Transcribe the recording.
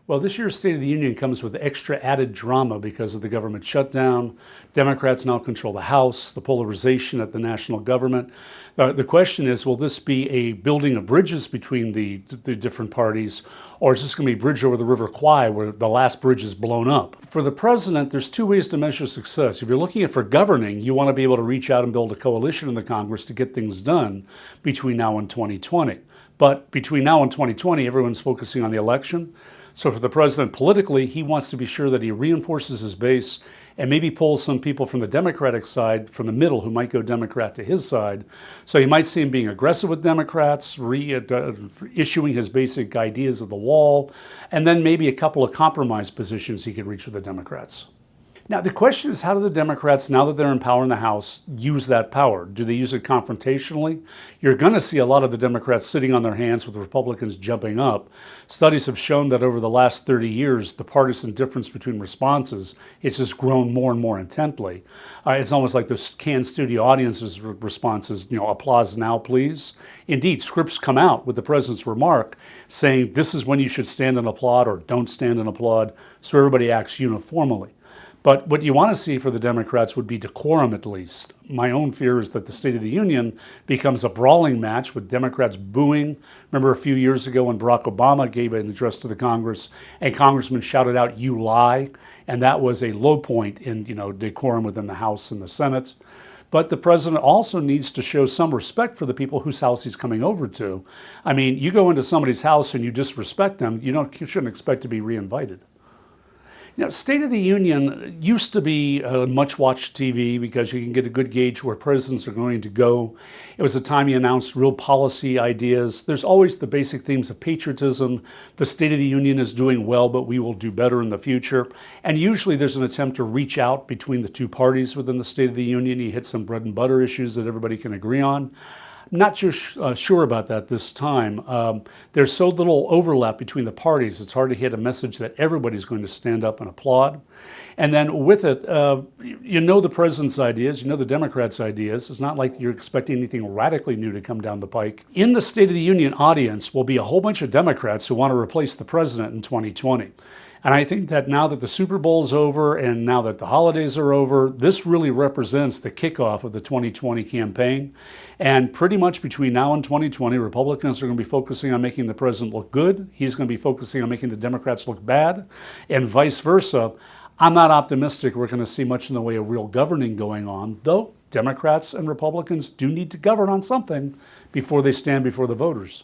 Well, this year's State of the Union comes with extra added drama because of the government shutdown. Democrats now control the House, the polarization at the national government. The question is, will this be a building of bridges between the different parties, or is this going to be a bridge over the River Kwai where the last bridge is blown up? For the president, there's two ways to measure success. If you're looking at for governing, you want to be able to reach out and build a coalition in the Congress to get things done between now and 2020. But between now and 2020, everyone's focusing on the election. So for the president politically, he wants to be sure that he reinforces his base and maybe pulls some people from the Democratic side, from the middle, who might go Democrat to his side. So you might see him being aggressive with Democrats, issuing his basic ideas of the wall, and then maybe a couple of compromise positions he could reach with the Democrats. Now, the question is, how do the Democrats, now that they're in power in the House, use that power? Do they use it confrontationally? You're going to see a lot of the Democrats sitting on their hands with the Republicans jumping up. Studies have shown that over the last 30 years, the partisan difference between responses has just grown more and more intently. It's almost like those canned studio audiences' responses, applause now, please. Indeed, scripts come out with the president's remark saying this is when you should stand and applaud or don't stand and applaud, so everybody acts uniformly. But what you want to see for the Democrats would be decorum, at least. My own fear is that the State of the Union becomes a brawling match with Democrats booing. Remember a few years ago when Barack Obama gave an address to the Congress and congressmen shouted out, "You lie," and that was a low point in decorum within the House and the Senate. But the president also needs to show some respect for the people whose house he's coming over to. I mean, you go into somebody's house and you disrespect them, you shouldn't expect to be reinvited. State of the Union used to be much watched TV because you can get a good gauge where presidents are going to go. It was a time he announced real policy ideas. There's always the basic themes of patriotism. The State of the Union is doing well, but we will do better in the future. And usually there's an attempt to reach out between the two parties within the State of the Union. You hit some bread and butter issues that everybody can agree on. Not sure about that this time. There's so little overlap between the parties, it's hard to hit a message that everybody's going to stand up and applaud. And then with it, the president's ideas, the Democrats' ideas. It's not like you're expecting anything radically new to come down the pike. In the State of the Union audience will be a whole bunch of Democrats who want to replace the president in 2020. And I think that now that the Super Bowl's over and now that the holidays are over, this really represents the kickoff of the 2020 campaign. And pretty much between now and 2020, Republicans are going to be focusing on making the president look good. He's going to be focusing on making the Democrats look bad, and vice versa. I'm not optimistic we're going to see much in the way of real governing going on, though Democrats and Republicans do need to govern on something before they stand before the voters.